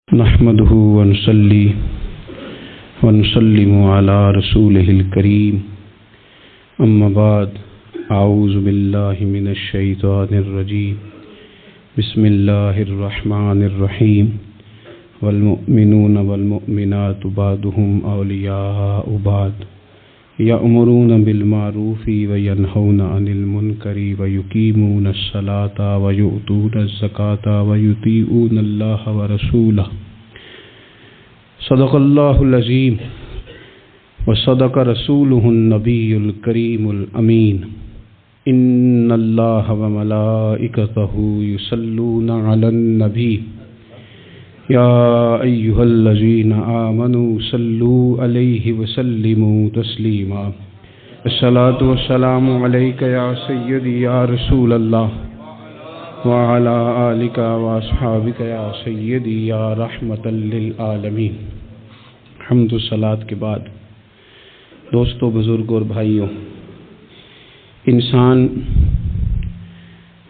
نحمده ونصلي ونسلم على رسوله الكريم اما بعد اعوذ بالله من الشيطان الرجيم بسم الله الرحمن الرحيم والمؤمنون والمؤمنات بعضهم اولیاء بعض یأمرون بالمعروف وینہون عن المنکر ویقیمون الصلاة ویؤتون الزکاة ویطیعون اللہ ورسولہ صدق اللہ العظیم وصدق رسولہ النبی الکریم الامین ان اللہ وملائکتہ یصلون علی النبی یا ایہا الذین آمنوا صلوا علیہ وسلموا تسلیما الصلاۃ والسلام علیک یا سیدی یا رسول اللہ وعلی آلک واصحابک یا سیدی یا رحمۃ للعالمین۔ حمد و صلاۃ کے بعد دوستو، بزرگوں اور بھائیوں، انسان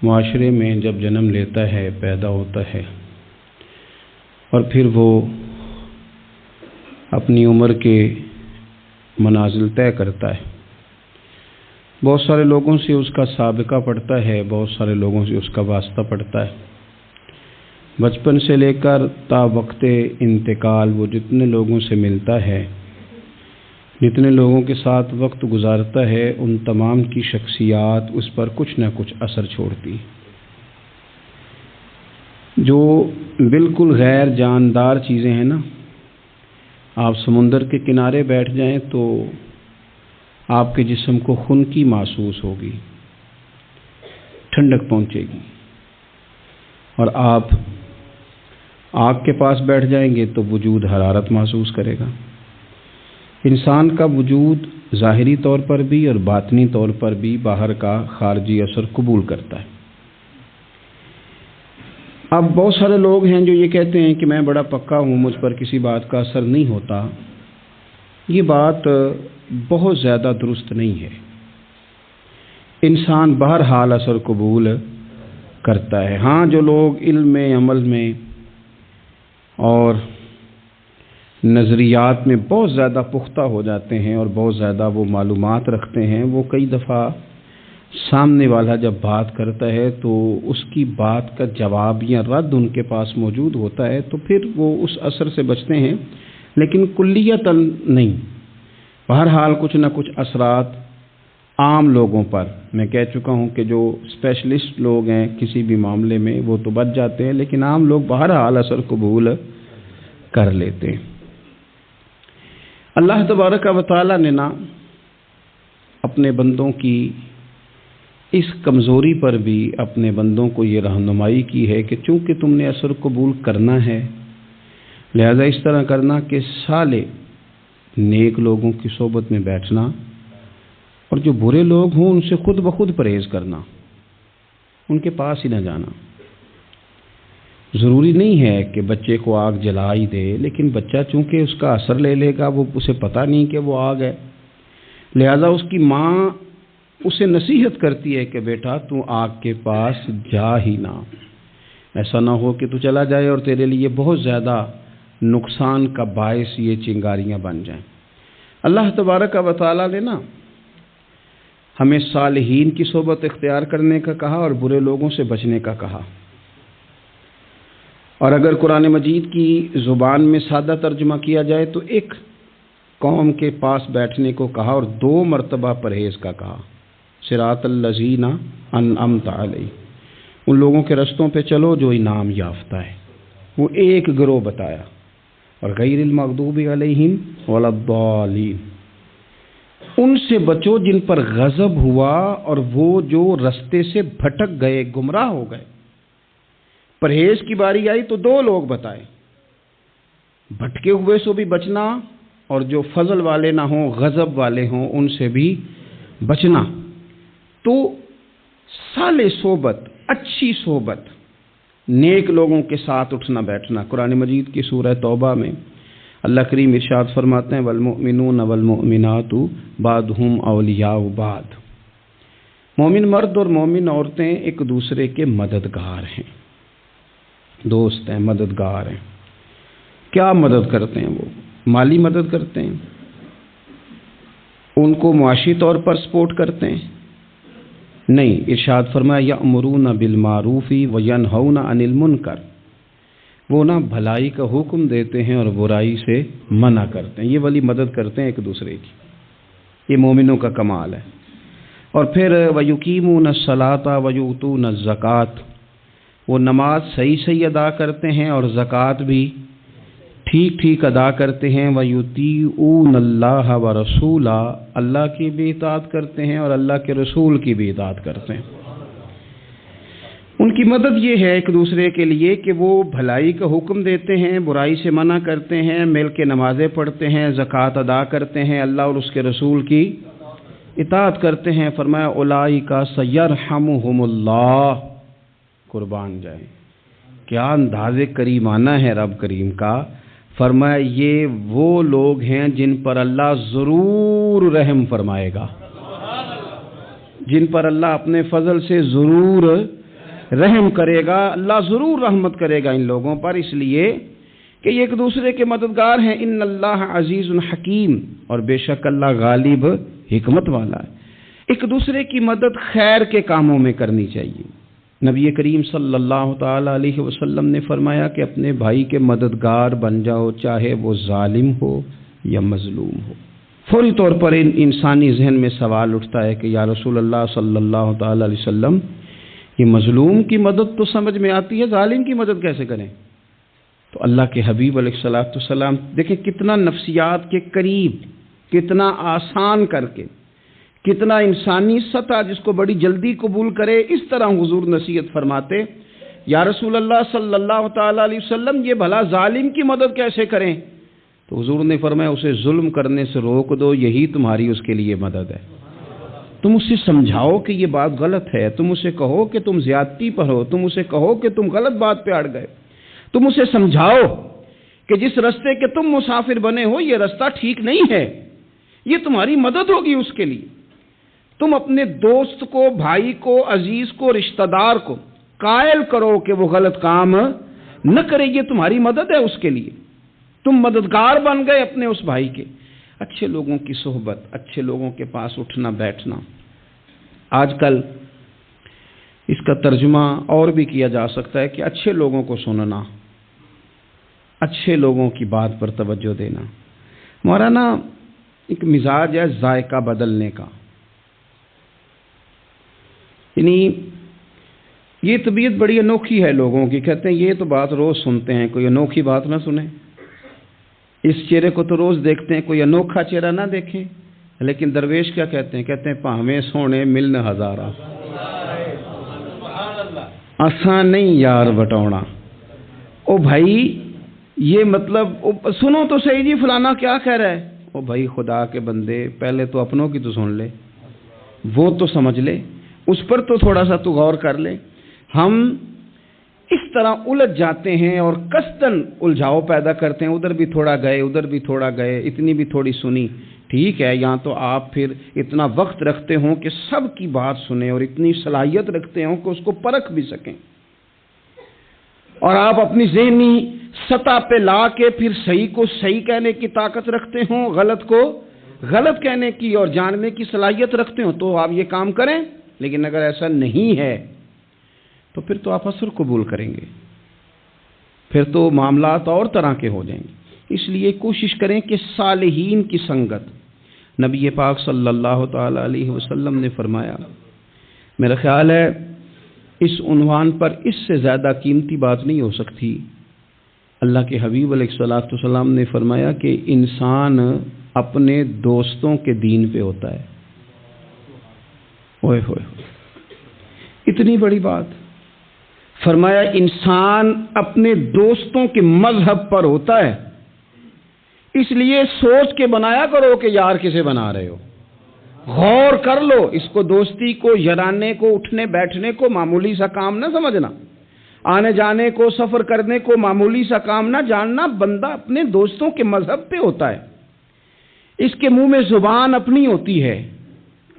معاشرے میں جب جنم لیتا ہے، پیدا ہوتا ہے اور پھر وہ اپنی عمر کے منازل طے کرتا ہے، بہت سارے لوگوں سے اس کا سابقہ پڑتا ہے، بہت سارے لوگوں سے اس کا واسطہ پڑتا ہے۔ بچپن سے لے کر تا وقت انتقال وہ جتنے لوگوں سے ملتا ہے، جتنے لوگوں کے ساتھ وقت گزارتا ہے، ان تمام کی شخصیات اس پر کچھ نہ کچھ اثر چھوڑتی ہے۔ جو بالکل غیر جاندار چیزیں ہیں نا، آپ سمندر کے کنارے بیٹھ جائیں تو آپ کے جسم کو خنکی محسوس ہوگی، ٹھنڈک پہنچے گی، اور آپ آگ کے پاس بیٹھ جائیں گے تو وجود حرارت محسوس کرے گا۔ انسان کا وجود ظاہری طور پر بھی اور باطنی طور پر بھی باہر کا خارجی اثر قبول کرتا ہے۔ اب بہت سارے لوگ ہیں جو یہ کہتے ہیں کہ میں بڑا پکا ہوں، مجھ پر کسی بات کا اثر نہیں ہوتا۔ یہ بات بہت زیادہ درست نہیں ہے۔ انسان بہرحال اثر قبول کرتا ہے۔ ہاں، جو لوگ علم میں، عمل میں اور نظریات میں بہت زیادہ پختہ ہو جاتے ہیں اور بہت زیادہ وہ معلومات رکھتے ہیں، وہ کئی دفعہ سامنے والا جب بات کرتا ہے تو اس کی بات کا جواب یا رد ان کے پاس موجود ہوتا ہے، تو پھر وہ اس اثر سے بچتے ہیں، لیکن کلیتاً نہیں۔ بہرحال کچھ نہ کچھ اثرات عام لوگوں پر، میں کہہ چکا ہوں کہ جو اسپیشلسٹ لوگ ہیں کسی بھی معاملے میں وہ تو بچ جاتے ہیں، لیکن عام لوگ بہرحال اثر قبول کر لیتے ہیں۔ اللہ تبارک و تعالیٰ نے نا اپنے بندوں کی اس کمزوری پر بھی اپنے بندوں کو یہ رہنمائی کی ہے کہ چونکہ تم نے اثر قبول کرنا ہے، لہذا اس طرح کرنا کہ صالح نیک لوگوں کی صحبت میں بیٹھنا، اور جو برے لوگ ہوں ان سے خود بخود پرہیز کرنا، ان کے پاس ہی نہ جانا۔ ضروری نہیں ہے کہ بچے کو آگ جلا ہی دے، لیکن بچہ چونکہ اس کا اثر لے لے گا، وہ اسے پتہ نہیں کہ وہ آگ ہے، لہذا اس کی ماں اسے نصیحت کرتی ہے کہ بیٹا تو آگ کے پاس جا ہی نہ، ایسا نہ ہو کہ تو چلا جائے اور تیرے لیے بہت زیادہ نقصان کا باعث یہ چنگاریاں بن جائیں۔ اللہ تبارک و تعالیٰ نے نا ہمیں صالحین کی صحبت اختیار کرنے کا کہا اور برے لوگوں سے بچنے کا کہا، اور اگر قرآن مجید کی زبان میں سادہ ترجمہ کیا جائے تو ایک قوم کے پاس بیٹھنے کو کہا اور 2 مرتبہ پرہیز کا کہا۔ صراط الذین انعمت علیہم، ان لوگوں کے رستوں پہ چلو جو انعام یافتہ ہے، وہ ایک گروہ بتایا، اور غیر المغضوب علیہم ولا الضالین، ان سے بچو جن پر غضب ہوا اور وہ جو رستے سے بھٹک گئے، گمراہ ہو گئے۔ پرہیز کی باری آئی تو 2 لوگ بتائے، بھٹکے ہوئے سے بھی بچنا، اور جو فضل والے نہ ہوں، غضب والے ہوں، ان سے بھی بچنا۔ تو صالح صحبت، اچھی صحبت، نیک لوگوں کے ساتھ اٹھنا بیٹھنا۔ قرآن مجید کی سورہ توبہ میں اللہ کریم ارشاد فرماتے ہیں والمؤمنون والمؤمنات بعضهم اولیاء بعض، مومن مرد اور مومن عورتیں ایک دوسرے کے مددگار ہیں، دوست ہیں، مددگار ہیں۔ کیا مدد کرتے ہیں؟ وہ مالی مدد کرتے ہیں، ان کو معاشی طور پر سپورٹ کرتے ہیں؟ نہیں، ارشاد فرمایا یأمرون بالمعروف وینہون عن المنکر، وہ نا بھلائی کا حکم دیتے ہیں اور برائی سے منع کرتے ہیں، یہ والی مدد کرتے ہیں ایک دوسرے کی، یہ مومنوں کا کمال ہے۔ اور پھر وَيُقِيمُونَ الصَّلَاةَ وَيُؤْتُونَ الزَّكَاةَ، وہ نماز صحیح ادا کرتے ہیں اور زکوٰۃ بھی ٹھیک ادا کرتے ہیں۔ وَيُطِيعُونَ اللَّهَ وَرَسُولَهُ، اللہ کی بھی اطاعت کرتے ہیں اور اللہ کے رسول کی بھی اطاعت کرتے ہیں۔ ان کی مدد یہ ہے ایک دوسرے کے لیے کہ وہ بھلائی کا حکم دیتے ہیں، برائی سے منع کرتے ہیں، مل کے نمازیں پڑھتے ہیں، زکوٰۃ ادا کرتے ہیں، اللہ اور اس کے رسول کی اطاعت کرتے ہیں۔ فرمایا اولئک سیرحمہم اللہ، قربان جائیں، کیا انداز کریمانہ ہے رب کریم کا۔ فرمایا یہ وہ لوگ ہیں جن پر اللہ ضرور رحم فرمائے گا، جن پر اللہ اپنے فضل سے ضرور رحم کرے گا، اللہ ضرور رحمت کرے گا ان لوگوں پر، اس لیے کہ یہ ایک دوسرے کے مددگار ہیں۔ ان اللہ عزیز حکیم، اور بے شک اللہ غالب حکمت والا ہے۔ ایک دوسرے کی مدد خیر کے کاموں میں کرنی چاہیے۔ نبی کریم صلی اللہ تعالی علیہ وسلم نے فرمایا کہ اپنے بھائی کے مددگار بن جاؤ، چاہے وہ ظالم ہو یا مظلوم ہو۔ فوری طور پر انسانی ذہن میں سوال اٹھتا ہے کہ یا رسول اللہ صلی اللہ تعالی علیہ وسلم، یہ مظلوم کی مدد تو سمجھ میں آتی ہے، ظالم کی مدد کیسے کریں؟ تو اللہ کے حبیب علیہ الصلوۃ والسلام دیکھیں کتنا نفسیات کے قریب، کتنا آسان کر کے، کتنا انسانی سطح جس کو بڑی جلدی قبول کرے، اس طرح حضور نصیحت فرماتے، یا رسول اللہ صلی اللہ تعالی علیہ وسلم یہ بھلا ظالم کی مدد کیسے کریں؟ تو حضور نے فرمایا اسے ظلم کرنے سے روک دو، یہی تمہاری اس کے لیے مدد ہے۔ تم اسے سمجھاؤ کہ یہ بات غلط ہے، تم اسے کہو کہ تم زیادتی پر ہو، تم اسے کہو کہ تم غلط بات پہ اڑ گئے، تم اسے سمجھاؤ کہ جس رستے کے تم مسافر بنے ہو یہ رستہ ٹھیک نہیں ہے، یہ تمہاری مدد ہوگی اس کے لیے۔ تم اپنے دوست کو، بھائی کو، عزیز کو، رشتہ دار کو قائل کرو کہ وہ غلط کام نہ کرے، یہ تمہاری مدد ہے اس کے لیے۔ تم مددگار بن گئے اپنے اس بھائی کے۔ اچھے لوگوں کی صحبت، اچھے لوگوں کے پاس اٹھنا بیٹھنا۔ آج کل اس کا ترجمہ اور بھی کیا جا سکتا ہے کہ اچھے لوگوں کو سننا، اچھے لوگوں کی بات پر توجہ دینا۔ ہمارا نا ایک مزاج ہے ذائقہ بدلنے کا، یعنی یہ طبیعت بڑی انوکھی ہے لوگوں کی، کہتے ہیں یہ تو بات روز سنتے ہیں، کوئی انوکھی بات نہ سنیں، اس چہرے کو تو روز دیکھتے ہیں، کوئی انوکھا چہرہ نہ دیکھیں۔ لیکن درویش کیا کہتے ہیں پاہویں سونے ملن ہزارہ، آسان نہیں یار بٹونا۔ او بھائی یہ مطلب سنو تو صحیح جی فلانا کیا کہہ رہا ہے۔ او بھائی خدا کے بندے پہلے تو اپنوں کی تو سن لے، وہ تو سمجھ لے، اس پر تو تھوڑا سا تو غور کر لے۔ ہم اس طرح الجھ جاتے ہیں اور قصداً الجھاؤ پیدا کرتے ہیں، ادھر بھی تھوڑا گئے، ادھر بھی تھوڑا گئے، اتنی بھی تھوڑی سنی، ٹھیک ہے، یہاں تو آپ پھر اتنا وقت رکھتے ہوں کہ سب کی بات سنیں اور اتنی صلاحیت رکھتے ہوں کہ اس کو پرکھ بھی سکیں، اور آپ اپنی ذہنی سطح پہ لا کے پھر صحیح کو صحیح کہنے کی طاقت رکھتے ہوں، غلط کو غلط کہنے کی اور جاننے کی صلاحیت رکھتے ہوں، تو آپ یہ کام کریں۔ لیکن اگر ایسا نہیں ہے تو پھر تو آپ اثر قبول کریں گے، پھر تو معاملات اور طرح کے ہو جائیں گے۔ اس لیے کوشش کریں کہ صالحین کی سنگت، نبی پاک صلی اللہ تعالی علیہ وسلم نے فرمایا، میرا خیال ہے اس عنوان پر اس سے زیادہ قیمتی بات نہیں ہو سکتی۔ اللہ کے حبیب علیہ الصلوۃ والسلام نے فرمایا کہ انسان اپنے دوستوں کے دین پہ ہوتا ہے۔ اوئے ہوئے اتنی بڑی بات فرمایا، انسان اپنے دوستوں کے مذہب پر ہوتا ہے، اس لیے سوچ کے بنایا کرو کہ یار کسے بنا رہے ہو، غور کر لو اس کو، دوستی کو، یارانے کو، اٹھنے بیٹھنے کو معمولی سا کام نہ سمجھنا، آنے جانے کو، سفر کرنے کو معمولی سا کام نہ جاننا۔ بندہ اپنے دوستوں کے مذہب پہ ہوتا ہے، اس کے منہ میں زبان اپنی ہوتی ہے۔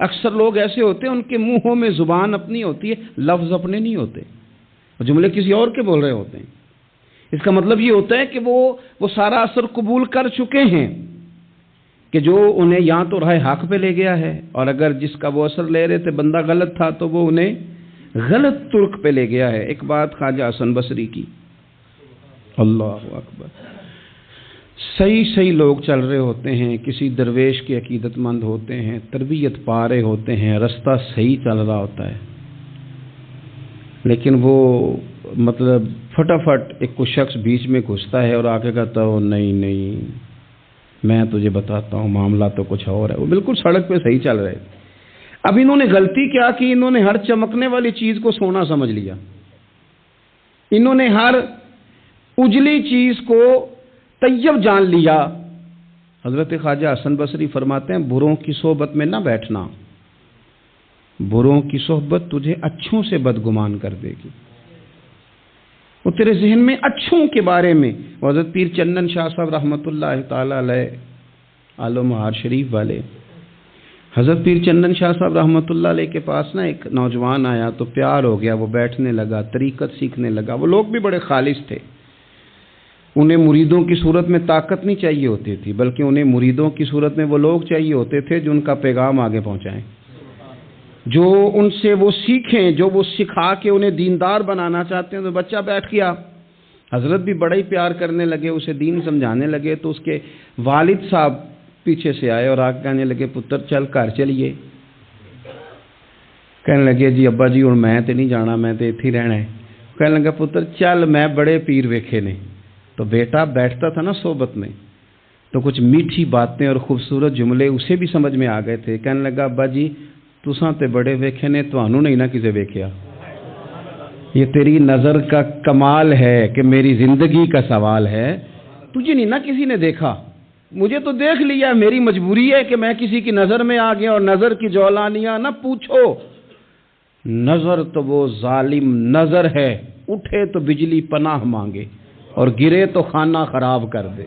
اکثر لوگ ایسے ہوتے ہیں ان کے منہوں میں زبان اپنی ہوتی ہے، لفظ اپنے نہیں ہوتے، جملے کسی اور کے بول رہے ہوتے ہیں۔ اس کا مطلب یہ ہوتا ہے کہ وہ سارا اثر قبول کر چکے ہیں کہ جو انہیں یا تو راہ حق پہ لے گیا ہے، اور اگر جس کا وہ اثر لے رہے تھے بندہ غلط تھا تو وہ انہیں غلط ترک پہ لے گیا ہے۔ ایک بات خواجہ حسن بصری کی، اللہ اکبر، صحیح لوگ چل رہے ہوتے ہیں، کسی درویش کے عقیدت مند ہوتے ہیں، تربیت پا رہے ہوتے ہیں، رستہ صحیح چل رہا ہوتا ہے، لیکن وہ مطلب فٹافٹ ایک کوئی شخص بیچ میں گھستا ہے اور آگے کہتا ہو نہیں میں تجھے بتاتا ہوں معاملہ تو کچھ اور ہے۔ وہ بالکل سڑک پہ صحیح چل رہے تھے، اب انہوں نے غلطی کیا کی، انہوں نے ہر چمکنے والی چیز کو سونا سمجھ لیا، انہوں نے ہر اجلی چیز کو طیب جان لیا۔ حضرت خواجہ حسن بصری فرماتے ہیں بروں کی صحبت میں نہ بیٹھنا، بروں کی صحبت تجھے اچھوں سے بدگمان کر دے گی، وہ تیرے ذہن میں اچھوں کے بارے میں۔ حضرت پیر چندن شاہ صاحب رحمۃ اللہ تعالی علیہ آل و مہار شریف والے، حضرت پیر چندن شاہ صاحب رحمۃ اللہ علیہ کے پاس نا ایک نوجوان آیا تو پیار ہو گیا، وہ بیٹھنے لگا، طریقت سیکھنے لگا۔ وہ لوگ بھی بڑے خالص تھے، انہیں مریدوں کی صورت میں طاقت نہیں چاہیے ہوتی تھی، بلکہ انہیں مریدوں کی صورت میں وہ لوگ چاہیے ہوتے تھے جو ان کا پیغام آگے پہنچائیں، جو ان سے وہ سیکھیں، جو وہ سکھا کے انہیں دیندار بنانا چاہتے ہیں۔ تو بچہ بیٹھ گیا، حضرت بھی بڑا ہی پیار کرنے لگے، اسے دین سمجھانے لگے۔ تو اس کے والد صاحب پیچھے سے آئے اور آگے کہنے لگے پتر چل گھر چلیے۔ کہنے لگے جی ابا جی اور میں تے نہیں جانا، میں تے ایتھے ہی رہنا ہے۔ کہنے لگا پتر چل میں بڑے پیر ویکھے نے۔ تو بیٹا بیٹھتا تھا نا صحبت میں تو کچھ میٹھی باتیں اور خوبصورت جملے اسے بھی سمجھ میں آ گئے تھے۔ کہنے لگا ابا جی تساں تے بڑے ویکھے نے، تانوں نہیں نہ کسے ویکھیا، یہ تیری نظر کا کمال ہے کہ میری زندگی کا سوال ہے، تجھے نہیں نہ کسی نے دیکھا، مجھے تو دیکھ لیا، میری مجبوری ہے کہ میں کسی کی نظر میں آ گیا، اور نظر کی جولانیاں نہ پوچھو، نظر تو وہ ظالم نظر ہے، اٹھے تو بجلی پناہ مانگے اور گرے تو خانہ خراب کر دے۔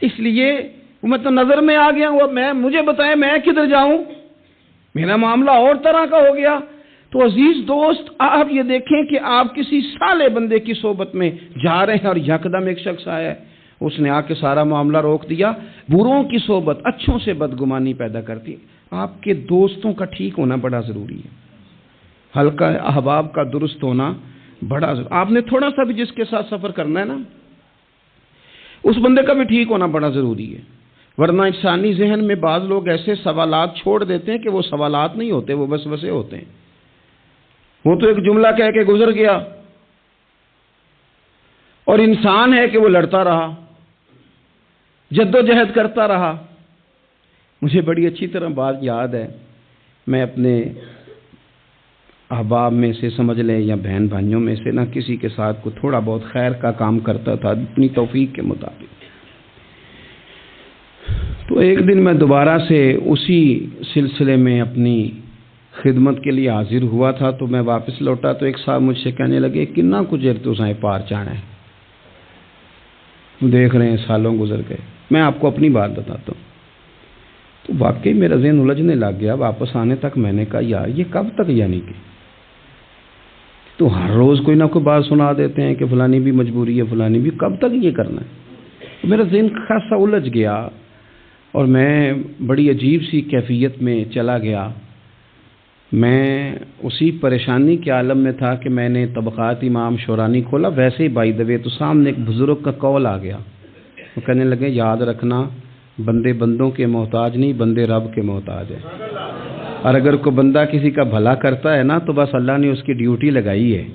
اس لیے میں تو نظر میں آ گیا ہوں، اب مجھے بتائیں میں کدھر جاؤں، میرا معاملہ اور طرح کا ہو گیا۔ تو عزیز دوست آپ یہ دیکھیں کہ آپ کسی صالح بندے کی صحبت میں جا رہے ہیں اور یکدم ایک شخص آیا ہے، اس نے آ کے سارا معاملہ روک دیا۔ بروں کی صحبت اچھوں سے بدگمانی پیدا کرتی ہے۔ آپ کے دوستوں کا ٹھیک ہونا بڑا ضروری ہے، حلقہ احباب کا درست ہونا بڑا ضروری۔ آپ نے تھوڑا سا بھی جس کے ساتھ سفر کرنا ہے نا، اس بندے کا بھی ٹھیک ہونا بڑا ضروری ہے، ورنہ انسانی ذہن میں بعض لوگ ایسے سوالات چھوڑ دیتے ہیں کہ وہ سوالات نہیں ہوتے، وہ وسوسے ہوتے ہیں۔ وہ تو ایک جملہ کہہ کے گزر گیا، اور انسان ہے کہ وہ لڑتا رہا، جد و جہد کرتا رہا۔ مجھے بڑی اچھی طرح بات یاد ہے، میں اپنے احباب میں سے سمجھ لیں یا بہن بھائیوں میں سے نہ کسی کے ساتھ کو تھوڑا بہت خیر کا کام کرتا تھا اپنی توفیق کے مطابق۔ تو ایک دن میں دوبارہ سے اسی سلسلے میں اپنی خدمت کے لیے حاضر ہوا تھا، تو میں واپس لوٹا تو ایک صاحب مجھ سے کہنے لگے کنا کچھ تو سائیں پار چانا ہے، دیکھ رہے ہیں سالوں گزر گئے۔ میں آپ کو اپنی بات بتاتا ہوں، تو واقعی میرا ذہن الجھنے لگ گیا۔ واپس آنے تک میں نے کہا یار یہ کب تک، یعنی کہ تو ہر روز کوئی نہ کوئی بات سنا دیتے ہیں کہ فلانی بھی مجبوری ہے، فلانی بھی، کب تک یہ کرنا ہے؟ میرا ذہن خاصا الجھ گیا اور میں بڑی عجیب سی کیفیت میں چلا گیا۔ میں اسی پریشانی کے عالم میں تھا کہ میں نے طبقات امام شورانی کھولا، ویسے ہی بائی دوے تو سامنے ایک بزرگ کا قول آ گیا، وہ کہنے لگے یاد رکھنا بندے بندوں کے محتاج نہیں، بندے رب کے محتاج ہیں، اور اگر کوئی بندہ کسی کا بھلا کرتا ہے نا تو بس اللہ نے اس کی ڈیوٹی لگائی ہے،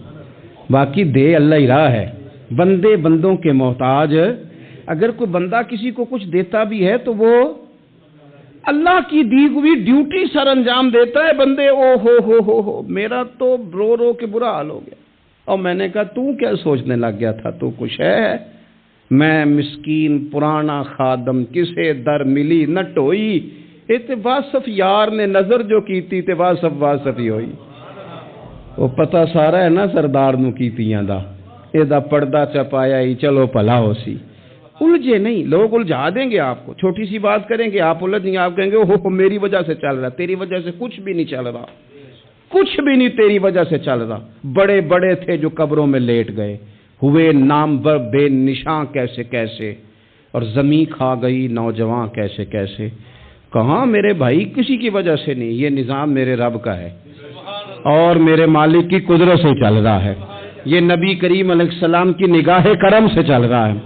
باقی دے اللہ ہی راہ ہے، بندے بندوں کے محتاج۔ اگر کوئی بندہ کسی کو کچھ دیتا بھی ہے تو وہ اللہ کی دی ہوئی ڈیوٹی سر انجام دیتا ہے، بندے او ہو میرا تو رو رو کے برا حال ہو گیا۔ اور میں نے کہا تو کیا سوچنے لگ گیا تھا، تو کچھ ہے، میں مسکین پرانا خادم کسے در ملی نہ ٹوئی، تے واصف یار نے نظر جو کیتی تے واصف ہی ہوئی۔ وہ پتہ سارا ہے نا سردار نو کیتیاں دا، اے دا پردہ چپایا ہی چلو بھلا ہو سی۔ الجھے نہیں، لوگ الجھا دیں گے آپ کو، چھوٹی سی بات کریں گے آپ الجھ نہیں، آپ کہیں گے اوہ میری وجہ سے چل رہا، تیری وجہ سے کچھ بھی نہیں چل رہا، کچھ بھی نہیں تیری وجہ سے چل رہا۔ بڑے بڑے تھے جو قبروں میں لیٹ گئے، ہوئے نامور بے نشاں کیسے کیسے، اور زمین کھا گئی نوجوان کیسے کیسے۔ کہاں میرے بھائی کسی کی وجہ سے نہیں، یہ نظام میرے رب کا ہے اور میرے مالک کی قدرت سے چل رہا ہے، یہ نبی کریم علیہ السلام کی نگاہ کرم سے چل رہا ہے۔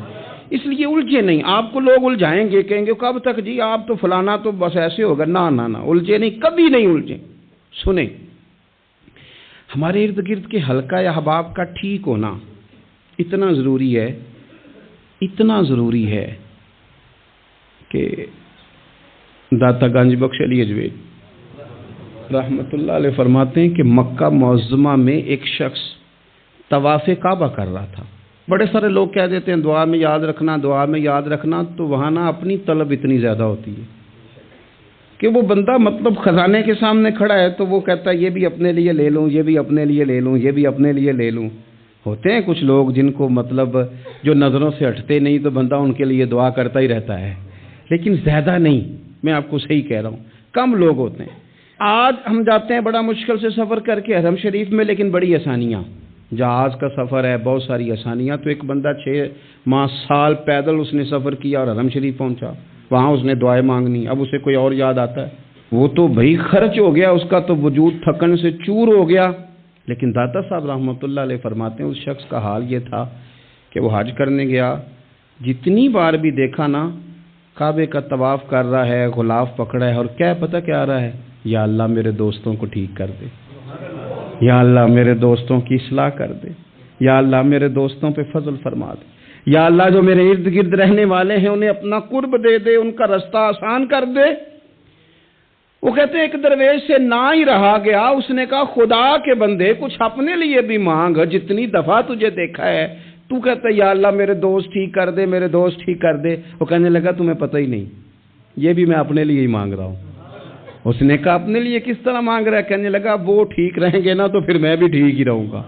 اس لیے الجھے نہیں، آپ کو لوگ الجھائیں گے، کہیں گے کب تک جی آپ تو فلانا تو بس ایسے ہوگا، نہ نہ نہ، الجھے نہیں، کبھی نہیں الجھے۔ سنیں، ہمارے ارد گرد کے حلقہ یا احباب کا ٹھیک ہونا اتنا ضروری ہے، اتنا ضروری ہے کہ داتا گنج بخش علی اجویل رحمت اللہ علیہ فرماتے ہیں کہ مکہ معظمہ میں ایک شخص طواف کعبہ کر رہا تھا۔ بڑے سارے لوگ کہہ دیتے ہیں دعا میں یاد رکھنا، دعا میں یاد رکھنا، تو وہاں نا اپنی طلب اتنی زیادہ ہوتی ہے کہ وہ بندہ مطلب خزانے کے سامنے کھڑا ہے تو وہ کہتا ہے یہ بھی اپنے لیے لے لوں، یہ بھی اپنے لیے لے لوں، یہ بھی اپنے لیے لے لوں۔ ہوتے ہیں کچھ لوگ جن کو مطلب جو نظروں سے ہٹتے نہیں تو بندہ ان کے لیے دعا کرتا ہی رہتا ہے، لیکن زیادہ نہیں، میں آپ کو صحیح کہہ رہا ہوں، کم لوگ ہوتے ہیں۔ آج ہم جاتے ہیں بڑا مشکل سے سفر کر کے حرم شریف میں، لیکن بڑی آسانیاں، جہاز کا سفر ہے، بہت ساری آسانیاں، تو ایک بندہ 6 ماہ سال پیدل اس نے سفر کیا اور حرم شریف پہنچا، وہاں اس نے دعائیں مانگنی، اب اسے کوئی اور یاد آتا ہے، وہ تو بھائی خرچ ہو گیا، اس کا تو وجود تھکن سے چور ہو گیا۔ لیکن داتا صاحب رحمۃ اللہ علیہ فرماتے ہیں اس شخص کا حال یہ تھا کہ وہ حج کرنے گیا، جتنی بار بھی دیکھا نا کعبے کا طواف کر رہا ہے، غلاف پکڑا ہے، اور کیا پتہ کیا آ رہا ہے، یا اللہ میرے دوستوں کو ٹھیک کر دے، یا اللہ میرے دوستوں کی اصلاح کر دے، یا اللہ میرے دوستوں پہ فضل فرما دے، یا اللہ جو میرے ارد گرد رہنے والے ہیں انہیں اپنا قرب دے دے، ان کا رستہ آسان کر دے۔ وہ کہتے ہیں ایک درویش سے نہ ہی رہا گیا، اس نے کہا خدا کے بندے کچھ اپنے لیے بھی مانگ، جتنی دفعہ تجھے دیکھا ہے تو کہتا ہے یا اللہ میرے دوست ٹھیک کر دے، میرے دوست ٹھیک کر دے۔ وہ کہنے لگا تمہیں پتہ ہی نہیں، یہ بھی میں اپنے لیے ہی مانگ رہا ہوں۔ اس نے کہا اپنے لیے کس طرح مانگ رہا ہے؟ کہنے لگا وہ ٹھیک رہیں گے نا تو پھر میں بھی ٹھیک ہی رہوں گا،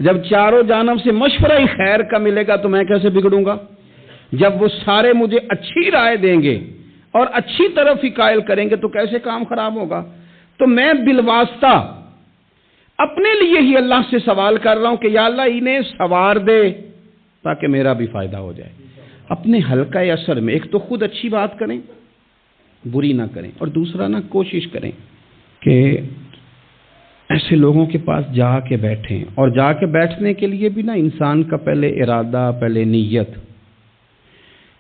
جب چاروں جانب سے مشورہ ہی خیر کا ملے گا تو میں کیسے بگڑوں گا؟ جب وہ سارے مجھے اچھی رائے دیں گے اور اچھی طرف ہی قائل کریں گے تو کیسے کام خراب ہوگا؟ تو میں بالواسطہ اپنے لیے ہی اللہ سے سوال کر رہا ہوں کہ یا اللہ انہیں سوار دے تاکہ میرا بھی فائدہ ہو جائے۔ اپنے حلقہ اثر میں ایک تو خود اچھی بات کریں، بری نہ کریں، اور دوسرا نا کوشش کریں کہ ایسے لوگوں کے پاس جا کے بیٹھیں، اور جا کے بیٹھنے کے لیے بھی نا انسان کا پہلے ارادہ، پہلے نیت۔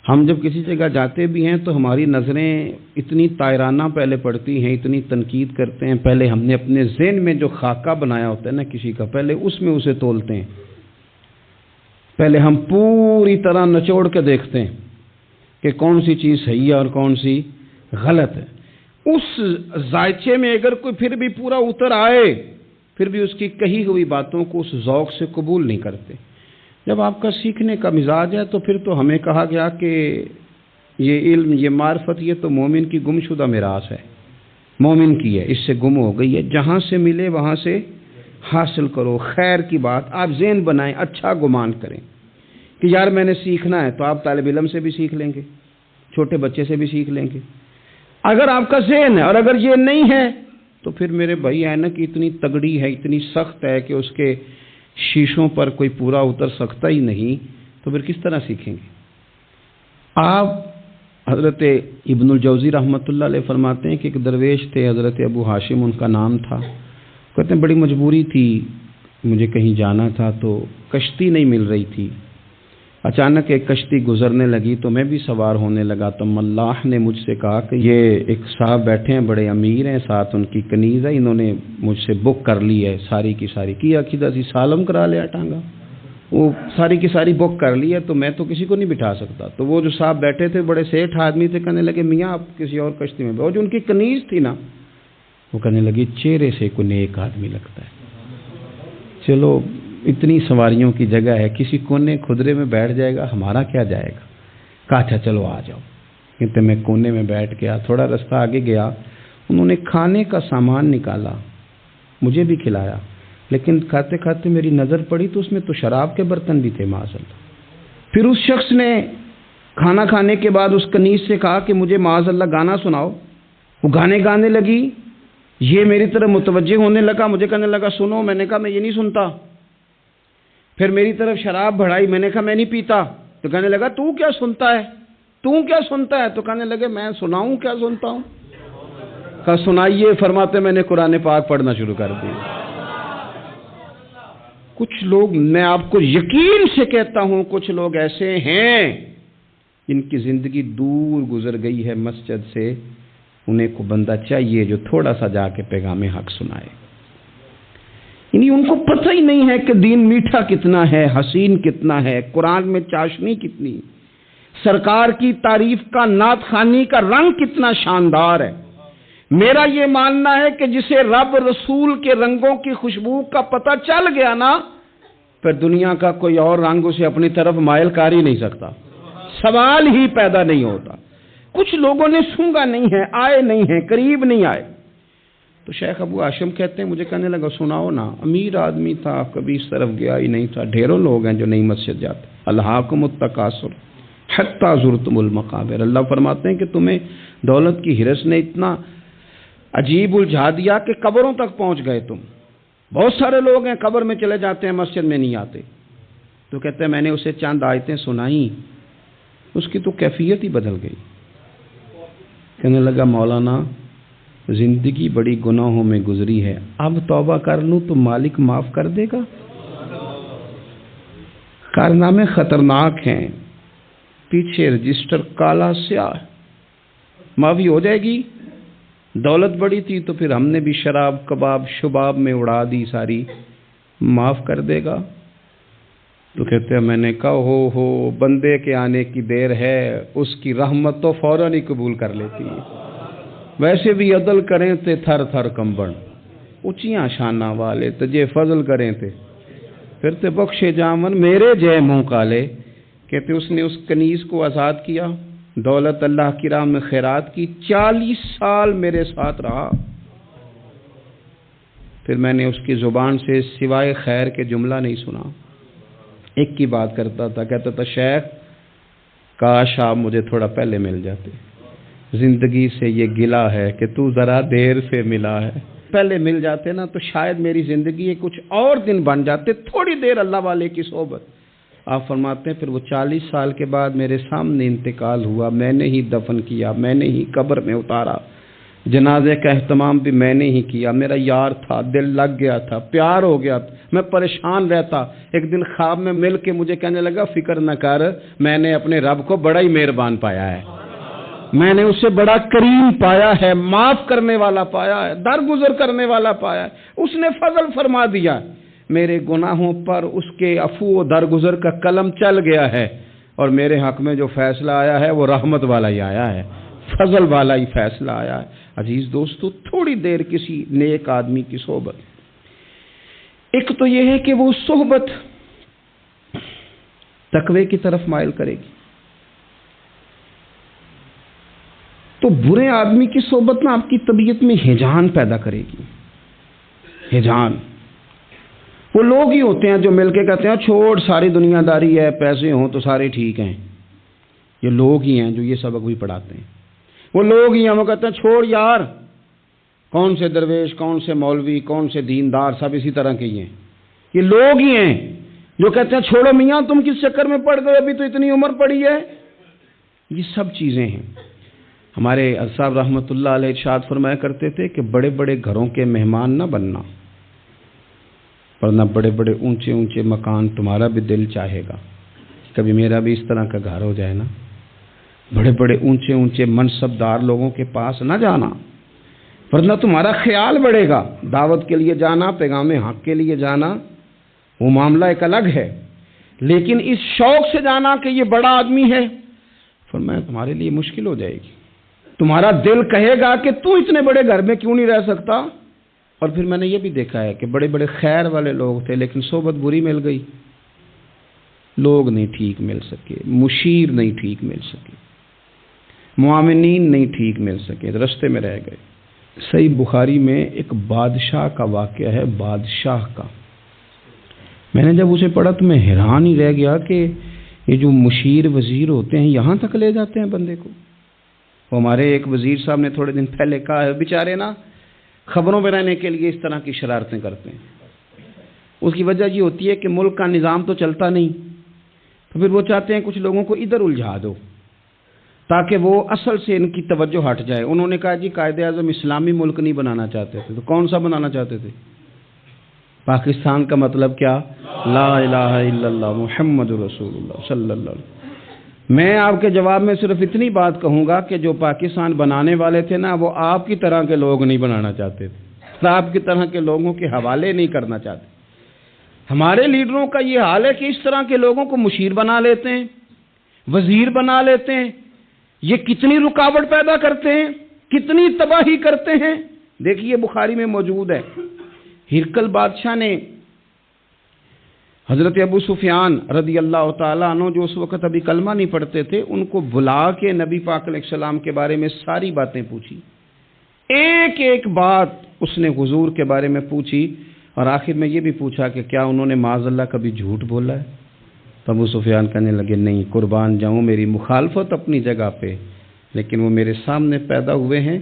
ہم جب کسی جگہ جاتے بھی ہیں تو ہماری نظریں اتنی طائرانہ پہلے پڑتی ہیں، اتنی تنقید کرتے ہیں، پہلے ہم نے اپنے ذہن میں جو خاکہ بنایا ہوتا ہے نا کسی کا، پہلے اس میں اسے تولتے ہیں، پہلے ہم پوری طرح نچوڑ کے دیکھتے ہیں کہ کون سی چیز صحیح ہے اور کون سی غلط ہے۔ اس ذائچے میں اگر کوئی پھر بھی پورا اتر آئے، پھر بھی اس کی کہی ہوئی باتوں کو اس ذوق سے قبول نہیں کرتے۔ جب آپ کا سیکھنے کا مزاج ہے تو پھر تو ہمیں کہا گیا کہ یہ علم، یہ معرفت، یہ تو مومن کی گم شدہ میراث ہے، مومن کی ہے، اس سے گم ہو گئی ہے، جہاں سے ملے وہاں سے حاصل کرو، خیر کی بات آپ ذہن بنائیں، اچھا گمان کریں کہ یار میں نے سیکھنا ہے، تو آپ طالب علم سے بھی سیکھ لیں گے، چھوٹے بچے سے بھی سیکھ لیں گے۔ اگر آپ کا ذہن ہے اور اگر یہ نہیں ہے تو پھر میرے بھائی اینک اتنی تگڑی ہے، اتنی سخت ہے کہ اس کے شیشوں پر کوئی پورا اتر سکتا ہی نہیں، تو پھر کس طرح سیکھیں گے؟ آپ حضرت ابن الجوزی رحمۃ اللہ علیہ فرماتے ہیں کہ ایک درویش تھے، حضرت ابو ہاشم ان کا نام تھا، کہتے ہیں بڑی مجبوری تھی، مجھے کہیں جانا تھا تو کشتی نہیں مل رہی تھی، اچانک ایک کشتی گزرنے لگی تو میں بھی سوار ہونے لگا، تو اللہ نے مجھ سے کہا کہ یہ ایک صاحب بیٹھے ہیں بڑے امیر ہیں، ساتھ ان کی کنیز ہے، انہوں نے مجھ سے بک کر لی ہے ساری کی ساری، کی عقیدہ سی سالم کرا لیا ٹانگا، وہ ساری کی ساری بک کر لی ہے، تو میں تو کسی کو نہیں بٹھا سکتا۔ تو وہ جو صاحب بیٹھے تھے بڑے سیٹھ آدمی تھے، کہنے لگے میاں آپ کسی اور کشتی میں بیٹھو، جو ان کی کنیز تھی نا وہ کہنے لگی چہرے سے کوئی نیک آدمی لگتا ہے، چلو اتنی سواریوں کی جگہ ہے، کسی کونے خدرے میں بیٹھ جائے گا، ہمارا کیا جائے گا؟ کہا اچھا چلو آ جاؤ۔ کہتے میں کونے میں بیٹھ گیا، تھوڑا رستہ آگے گیا، انہوں نے کھانے کا سامان نکالا، مجھے بھی کھلایا، لیکن کھاتے کھاتے میری نظر پڑی تو اس میں تو شراب کے برتن بھی تھے معاذ اللہ۔ پھر اس شخص نے کھانا کھانے کے بعد اس کنیز سے کہا کہ مجھے معاذ اللہ گانا سناؤ، وہ گانے گانے لگی، یہ میری طرف متوجہ ہونے لگا، مجھے کہنے لگا سنو، میں نے کہا میں یہ نہیں سنتا، پھر میری طرف شراب بڑھائی، میں نے کہا میں نہیں پیتا، تو کہنے لگا تو کیا سنتا ہے، تو کیا سنتا ہے؟ تو کہنے لگے میں سناؤں کیا سنتا ہوں؟ کہا سنائیے، فرماتے میں نے قرآن پاک پڑھنا شروع کر دیا۔ کچھ لوگ، میں آپ کو یقین سے کہتا ہوں، کچھ لوگ ایسے ہیں جن کی زندگی دور گزر گئی ہے مسجد سے، انہیں کو بندہ چاہیے جو تھوڑا سا جا کے پیغام حق سنائے۔ یعنی ان کو پتہ ہی نہیں ہے کہ دین میٹھا کتنا ہے، حسین کتنا ہے، قرآن میں چاشنی کتنی، سرکار کی تعریف کا، نعت خوانی کا رنگ کتنا شاندار ہے۔ میرا یہ ماننا ہے کہ جسے رب رسول کے رنگوں کی خوشبو کا پتہ چل گیا نا، پھر دنیا کا کوئی اور رنگ اسے اپنی طرف مائل کر ہی نہیں سکتا، سوال ہی پیدا نہیں ہوتا۔ کچھ لوگوں نے سونگا نہیں ہے، آئے نہیں ہیں، قریب نہیں آئے۔ تو شیخ ابو ہاشم کہتے ہیں، مجھے کہنے لگا سناؤ نا، امیر آدمی تھا، کبھی اس طرف گیا ہی نہیں تھا، ڈھیروں لوگ ہیں جو نہیں مسجد جاتے۔ الہاکم التکاثر حتی زرتم المقابر، اللہ فرماتے ہیں کہ تمہیں دولت کی ہرس نے اتنا عجیب الجھا دیا کہ قبروں تک پہنچ گئے تم۔ بہت سارے لوگ ہیں قبر میں چلے جاتے ہیں، مسجد میں نہیں آتے۔ تو کہتے ہیں میں نے اسے چند آیتیں سنائیں، اس کی تو کیفیت ہی بدل گئی۔ کہنے لگا مولانا زندگی بڑی گناہوں میں گزری ہے، اب توبہ کر لوں تو مالک معاف کر دے گا؟ کارنامے خطرناک ہیں، پیچھے رجسٹر کالا سیاہ، معافی ہو جائے گی۔ دولت بڑی تھی تو پھر ہم نے بھی شراب کباب شباب میں اڑا دی ساری، معاف کر دے گا؟ تو کہتے ہیں میں نے کہا ہو بندے کے آنے کی دیر ہے، اس کی رحمت تو فوراً ہی قبول کر لیتی ہے۔ ویسے بھی عدل کریں تے تھر تھر کمبن، اونچیاں شانہ والے تجھے فضل کریں تے پھر تے بخشے جامن میرے جے منہ کالے۔ کہتے اس نے اس کنیز کو آزاد کیا، دولت اللہ کی راہ میں خیرات کی، 40 سال میرے ساتھ رہا، پھر میں نے اس کی زبان سے سوائے خیر کے جملہ نہیں سنا۔ ایک کی بات کرتا تھا، کہتا تھا شیخ کاش آپ مجھے تھوڑا پہلے مل جاتے، زندگی سے یہ گلہ ہے کہ تو ذرا دیر سے ملا ہے، پہلے مل جاتے نا تو شاید میری زندگی کے کچھ اور دن بن جاتے، تھوڑی دیر اللہ والے کی صحبت۔ آپ فرماتے ہیں پھر وہ 40 سال کے بعد میرے سامنے انتقال ہوا، میں نے ہی دفن کیا، میں نے ہی قبر میں اتارا، جنازے کا اہتمام بھی میں نے ہی کیا۔ میرا یار تھا، دل لگ گیا تھا، پیار ہو گیا تھا، میں پریشان رہتا۔ ایک دن خواب میں مل کے مجھے کہنے لگا فکر نہ کر، میں نے اپنے رب کو بڑا ہی مہربان پایا ہے، میں نے اسے بڑا کریم پایا ہے، معاف کرنے والا پایا ہے، درگزر کرنے والا پایا ہے، اس نے فضل فرما دیا، میرے گناہوں پر اس کے عفو و درگزر کا قلم چل گیا ہے، اور میرے حق میں جو فیصلہ آیا ہے وہ رحمت والا ہی آیا ہے، فضل والا ہی فیصلہ آیا ہے۔ عزیز دوستو، تھوڑی دیر کسی نیک آدمی کی صحبت، ایک تو یہ ہے کہ وہ صحبت تقوی کی طرف مائل کرے گی، تو برے آدمی کی صحبت نا آپ کی طبیعت میں ہیجان پیدا کرے گی، ہیجان۔ وہ لوگ ہی ہوتے ہیں جو مل کے کہتے ہیں چھوڑ ساری دنیا داری ہے، پیسے ہوں تو سارے ٹھیک ہیں، یہ لوگ ہی ہیں جو یہ سبق بھی پڑھاتے ہیں۔ وہ لوگ ہی ہیں وہ کہتے ہیں چھوڑ یار، کون سے درویش، کون سے مولوی، کون سے دیندار، سب اسی طرح کے ہی ہیں۔ یہ لوگ ہی ہیں جو کہتے ہیں چھوڑو میاں تم کس چکر میں پڑ گئے، ابھی تو اتنی عمر پڑی ہے۔ یہ سب چیزیں ہیں۔ ہمارے صاحب رحمۃ اللہ علیہ ارشاد فرمایا کرتے تھے کہ بڑے بڑے گھروں کے مہمان نہ بننا، ورنہ بڑے بڑے اونچے اونچے مکان تمہارا بھی دل چاہے گا، کبھی میرا بھی اس طرح کا گھر ہو جائے نا۔ بڑے بڑے اونچے اونچے منصب دار لوگوں کے پاس نہ جانا، ورنہ تمہارا خیال بڑھے گا۔ دعوت کے لیے جانا، پیغام حق کے لیے جانا، وہ معاملہ ایک الگ ہے، لیکن اس شوق سے جانا کہ یہ بڑا آدمی ہے، فرمایا تمہارے لیے مشکل ہو جائے گی۔ تمہارا دل کہے گا کہ تو اتنے بڑے گھر میں کیوں نہیں رہ سکتا۔ اور پھر میں نے یہ بھی دیکھا ہے کہ بڑے بڑے خیر والے لوگ تھے لیکن صحبت بری مل گئی، لوگ نہیں ٹھیک مل سکے، مشیر نہیں ٹھیک مل سکے، معاونین نہیں ٹھیک مل سکے، رستے میں رہ گئے۔ صحیح بخاری میں ایک بادشاہ کا واقعہ ہے، بادشاہ کا۔ میں نے جب اسے پڑھا تو میں حیران ہی رہ گیا کہ یہ جو مشیر وزیر ہوتے ہیں یہاں تک لے جاتے ہیں بندے کو۔ وہ ہمارے ایک وزیر صاحب نے تھوڑے دن پہلے کہا ہے، بیچارے نا خبروں میں رہنے کے لیے اس طرح کی شرارتیں کرتے ہیں۔ اس کی وجہ یہ ہوتی ہے کہ ملک کا نظام تو چلتا نہیں، تو پھر وہ چاہتے ہیں کچھ لوگوں کو ادھر الجھا دو تاکہ وہ اصل سے ان کی توجہ ہٹ جائے۔ انہوں نے کہا جی قائد اعظم اسلامی ملک نہیں بنانا چاہتے تھے، تو کون سا بنانا چاہتے تھے؟ پاکستان کا مطلب کیا؟ لا الہ الا اللہ محمد رسول اللہ صلی اللہ علیہ وسلم۔ میں آپ کے جواب میں صرف اتنی بات کہوں گا کہ جو پاکستان بنانے والے تھے نا، وہ آپ کی طرح کے لوگ نہیں بنانا چاہتے تھے، آپ کی طرح کے لوگوں کے حوالے نہیں کرنا چاہتے۔ ہمارے لیڈروں کا یہ حال ہے کہ اس طرح کے لوگوں کو مشیر بنا لیتے ہیں، وزیر بنا لیتے ہیں۔ یہ کتنی رکاوٹ پیدا کرتے ہیں، کتنی تباہی کرتے ہیں۔ دیکھیے بخاری میں موجود ہے، ہرقل بادشاہ نے حضرت ابو سفیان رضی اللہ تعالیٰ عنہ، جو اس وقت ابھی کلمہ نہیں پڑھتے تھے، ان کو بلا کے نبی پاک علیہ السلام کے بارے میں ساری باتیں پوچھی، ایک ایک بات اس نے حضور کے بارے میں پوچھی، اور آخر میں یہ بھی پوچھا کہ کیا انہوں نے معاذ اللہ کبھی جھوٹ بولا ہے؟ تو ابو سفیان کہنے لگے نہیں، قربان جاؤں، میری مخالفت اپنی جگہ پہ، لیکن وہ میرے سامنے پیدا ہوئے ہیں،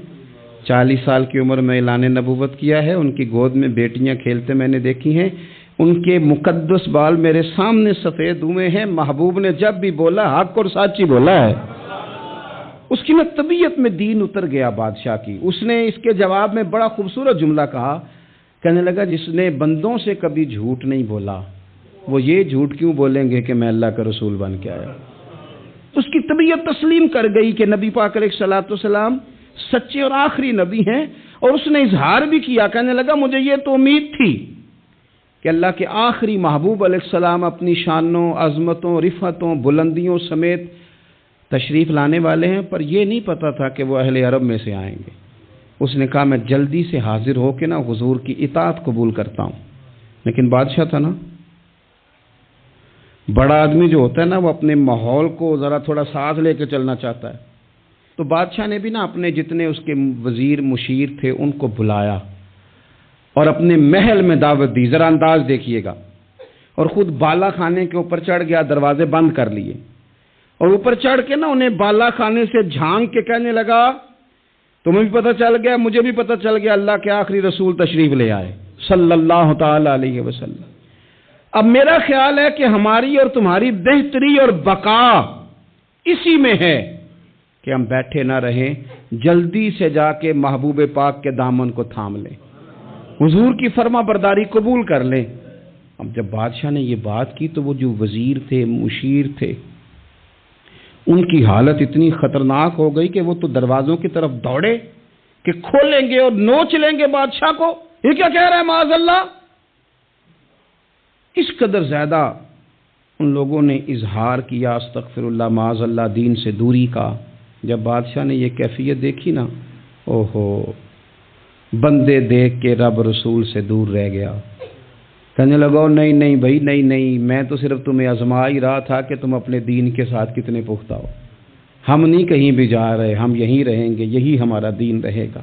40 سال کی عمر میں اعلان نبوت کیا ہے، ان کی گود میں بیٹیاں کھیلتے میں نے دیکھی ہیں، ان کے مقدس بال میرے سامنے سفید ہوئے ہیں، محبوب نے جب بھی بولا حق اور سچی بولا ہے۔ اس کی نا طبیعت میں دین اتر گیا بادشاہ کی۔ اس نے اس کے جواب میں بڑا خوبصورت جملہ کہا، کہنے لگا جس نے بندوں سے کبھی جھوٹ نہیں بولا، وہ یہ جھوٹ کیوں بولیں گے کہ میں اللہ کا رسول بن کے آیا۔ اس کی طبیعت تسلیم کر گئی کہ نبی پاک علیہ الصلوۃ والسلام سچے اور آخری نبی ہیں، اور اس نے اظہار بھی کیا، کہنے لگا مجھے یہ تو امید تھی کہ اللہ کے آخری محبوب علیہ السلام اپنی شانوں، عظمتوں، رفعتوں، بلندیوں سمیت تشریف لانے والے ہیں، پر یہ نہیں پتا تھا کہ وہ اہل عرب میں سے آئیں گے۔ اس نے کہا میں جلدی سے حاضر ہو کے نا حضور کی اطاعت قبول کرتا ہوں۔ لیکن بادشاہ تھا نا، بڑا آدمی جو ہوتا ہے نا، وہ اپنے ماحول کو ذرا تھوڑا ساتھ لے کے چلنا چاہتا ہے۔ تو بادشاہ نے بھی نا اپنے جتنے اس کے وزیر مشیر تھے ان کو بلایا اور اپنے محل میں دعوت دی۔ ذرا انداز دیکھیے گا، اور خود بالا خانے کے اوپر چڑھ گیا، دروازے بند کر لیے، اور اوپر چڑھ کے نا انہیں بالا خانے سے جھانک کے کہنے لگا تمہیں بھی پتہ چل گیا، مجھے بھی پتہ چل گیا، اللہ کے آخری رسول تشریف لے آئے صلی اللہ تعالی علیہ وسلم۔ اب میرا خیال ہے کہ ہماری اور تمہاری بہتری اور بقا اسی میں ہے کہ ہم بیٹھے نہ رہیں، جلدی سے جا کے محبوب پاک کے دامن کو تھام لیں، حضور کی فرما برداری قبول کر لیں۔ اب جب بادشاہ نے یہ بات کی تو وہ جو وزیر تھے، مشیر تھے، ان کی حالت اتنی خطرناک ہو گئی کہ وہ تو دروازوں کی طرف دوڑے کہ کھولیں گے اور نوچ لیں گے بادشاہ کو، یہ کیا کہہ رہا ہے معاذ اللہ۔ اس قدر زیادہ ان لوگوں نے اظہار کیا استغفر اللہ معاذ اللہ دین سے دوری کا۔ جب بادشاہ نے یہ کیفیت دیکھی نا، اوہو، بندے دیکھ کے رب رسول سے دور رہ گیا، کہنے لگا نہیں نہیں بھائی، نہیں، میں تو صرف تمہیں آزما ہی رہا تھا کہ تم اپنے دین کے ساتھ کتنے پختہ ہو، ہم نہیں کہیں بھی جا رہے، ہم یہیں رہیں گے، یہی ہمارا دین رہے گا۔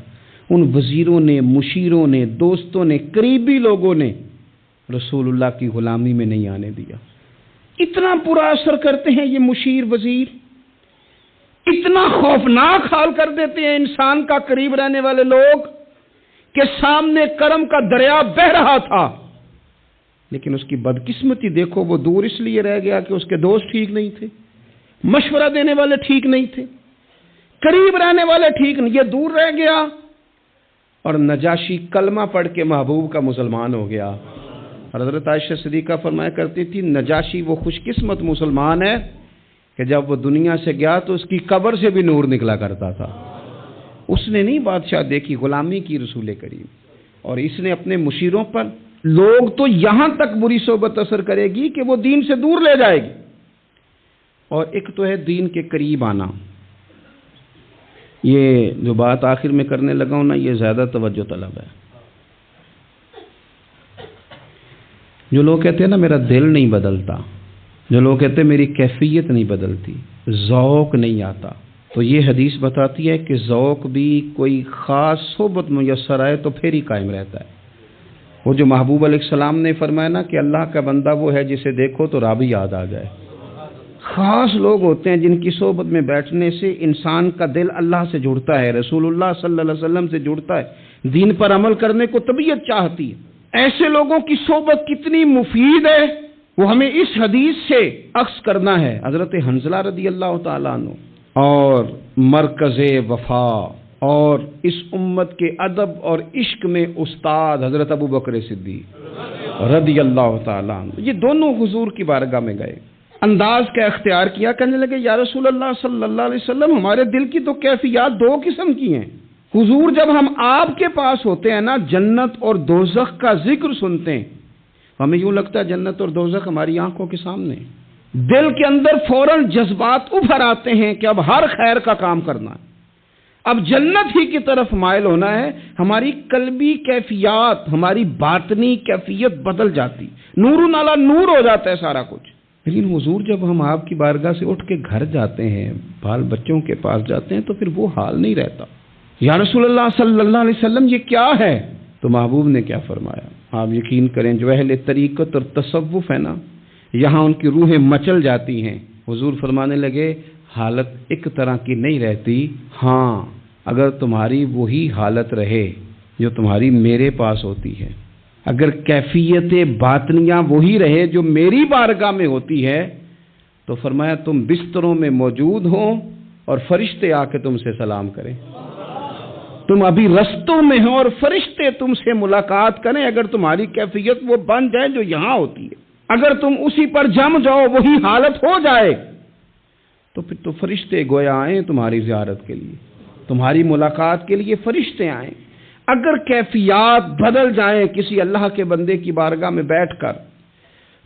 ان وزیروں نے، مشیروں نے، دوستوں نے، قریبی لوگوں نے رسول اللہ کی غلامی میں نہیں آنے دیا۔ اتنا برا اثر کرتے ہیں یہ مشیر وزیر، اتنا خوفناک حال کر دیتے ہیں انسان کا قریب رہنے والے لوگ کہ سامنے کرم کا دریا بہ رہا تھا، لیکن اس کی بدقسمتی دیکھو، وہ دور اس لیے رہ گیا کہ اس کے دوست ٹھیک نہیں تھے، مشورہ دینے والے ٹھیک نہیں تھے، قریب رہنے والے ٹھیک نہیں، یہ دور رہ گیا، اور نجاشی کلمہ پڑھ کے محبوب کا مسلمان ہو گیا۔ حضرت عائشہ صدیقہ فرمایا کرتی تھی نجاشی وہ خوش قسمت مسلمان ہے کہ جب وہ دنیا سے گیا تو اس کی قبر سے بھی نور نکلا کرتا تھا۔ اس نے نہیں بادشاہ دیکھی، غلامی کی رسول کریم، اور اس نے اپنے مشیروں پر لوگ تو یہاں تک بری صحبت اثر کرے گی کہ وہ دین سے دور لے جائے گی۔ اور ایک تو ہے دین کے قریب آنا، یہ جو بات آخر میں کرنے لگا ہوں نا، یہ زیادہ توجہ طلب ہے۔ جو لوگ کہتے ہیں نا میرا دل نہیں بدلتا، جو لوگ کہتے ہیں میری کیفیت نہیں بدلتی، ذوق نہیں آتا، تو یہ حدیث بتاتی ہے کہ ذوق بھی کوئی خاص صحبت میسر آئے تو پھر ہی قائم رہتا ہے۔ وہ جو محبوب علیہ السلام نے فرمایا نا کہ اللہ کا بندہ وہ ہے جسے دیکھو تو رب یاد آ جائے۔ خاص لوگ ہوتے ہیں جن کی صحبت میں بیٹھنے سے انسان کا دل اللہ سے جڑتا ہے، رسول اللہ صلی اللہ علیہ وسلم سے جڑتا ہے، دین پر عمل کرنے کو طبیعت چاہتی ہے۔ ایسے لوگوں کی صحبت کتنی مفید ہے وہ ہمیں اس حدیث سے اخذ کرنا ہے۔ حضرت حنظلہ رضی اللہ تعالیٰ عنہ اور مرکز وفا اور اس امت کے ادب اور عشق میں استاد حضرت ابو بکر صدیق رضی اللہ تعالیٰ عنہ، یہ دونوں حضور کی بارگاہ میں گئے، انداز کا اختیار کیا، کہنے لگے یا رسول اللہ صلی اللہ علیہ وسلم، ہمارے دل کی تو کیفیات دو قسم کی ہیں۔ حضور جب ہم آپ کے پاس ہوتے ہیں نا، جنت اور دوزخ کا ذکر سنتے ہیں، ہمیں یوں لگتا ہے جنت اور دوزخ ہماری آنکھوں کے سامنے، دل کے اندر فوراً جذبات ابھر آتے ہیں کہ اب ہر خیر کا کام کرنا ہے، اب جنت ہی کی طرف مائل ہونا ہے۔ ہماری قلبی کیفیات، ہماری باطنی کیفیت بدل جاتی، نور نالا نور ہو جاتا ہے سارا کچھ۔ لیکن حضور جب ہم آپ کی بارگاہ سے اٹھ کے گھر جاتے ہیں، بال بچوں کے پاس جاتے ہیں، تو پھر وہ حال نہیں رہتا۔ یا رسول اللہ صلی اللہ علیہ وسلم یہ کیا ہے؟ تو محبوب نے کیا فرمایا؟ آپ یقین کریں جو اہل طریقت اور تصوف ہے نا، یہاں ان کی روحیں مچل جاتی ہیں۔ حضور فرمانے لگے حالت ایک طرح کی نہیں رہتی، ہاں اگر تمہاری وہی حالت رہے جو تمہاری میرے پاس ہوتی ہے، اگر کیفیت باطنیہ وہی رہے جو میری بارگاہ میں ہوتی ہے، تو فرمایا تم بستروں میں موجود ہو اور فرشتے آ کے تم سے سلام کریں، تم ابھی رستوں میں ہو اور فرشتے تم سے ملاقات کریں، اگر تمہاری کیفیت وہ بن جائے جو یہاں ہوتی ہے، اگر تم اسی پر جم جاؤ وہی حالت ہو جائے، تو پھر تو فرشتے گویا آئیں تمہاری زیارت کے لیے، تمہاری ملاقات کے لیے فرشتے آئیں۔ اگر کیفیات بدل جائیں کسی اللہ کے بندے کی بارگاہ میں بیٹھ کر،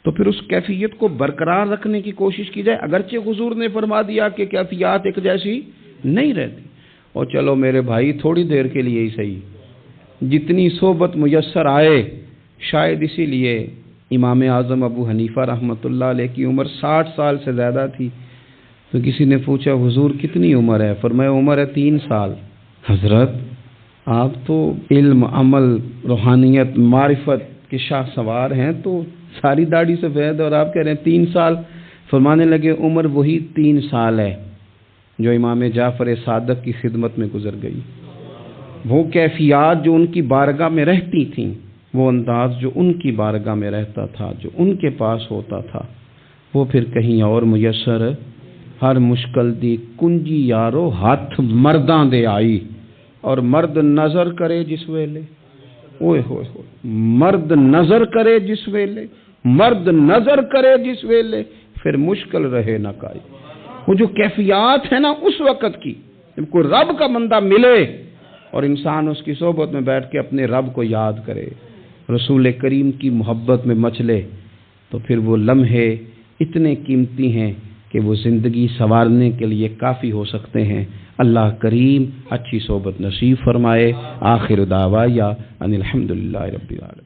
تو پھر اس کیفیت کو برقرار رکھنے کی کوشش کی جائے، اگرچہ حضور نے فرما دیا کہ کیفیات ایک جیسی نہیں رہتی، اور چلو میرے بھائی تھوڑی دیر کے لیے ہی صحیح، جتنی صحبت میسر آئے۔ شاید اسی لیے امام اعظم ابو حنیفہ رحمۃ اللہ علیہ کی عمر 60 سال سے زیادہ تھی، تو کسی نے پوچھا حضور کتنی عمر ہے؟ فرمایا عمر ہے 3 سال۔ حضرت آپ تو علم، عمل، روحانیت، معرفت کے شاہ سوار ہیں، تو ساری داڑھی سفید اور آپ کہہ رہے ہیں 3 سال۔ فرمانے لگے عمر وہی 3 سال ہے جو امام جعفر صادق کی خدمت میں گزر گئی، وہ کیفیات جو ان کی بارگاہ میں رہتی تھیں، وہ انداز جو ان کی بارگاہ میں رہتا تھا، جو ان کے پاس ہوتا تھا، وہ پھر کہیں اور میسر ہر مشکل دی کنجی یارو ہاتھ مرداں دے آئی، اور مرد نظر کرے جس ویلے، اوئے ہوئے ہوئے، مرد نظر کرے جس ویلے، مرد نظر کرے جس ویلے، پھر مشکل رہے نہ کائی۔ وہ جو کیفیات ہے نا اس وقت کی، جب کوئی رب کا بندہ ملے اور انسان اس کی صحبت میں بیٹھ کے اپنے رب کو یاد کرے، رسول کریم کی محبت میں مچلے، تو پھر وہ لمحے اتنے قیمتی ہیں کہ وہ زندگی سنوارنے کے لیے کافی ہو سکتے ہیں۔ اللہ کریم اچھی صحبت نصیب فرمائے۔ آخر دعوایا ان الحمدللہ رب العالمین۔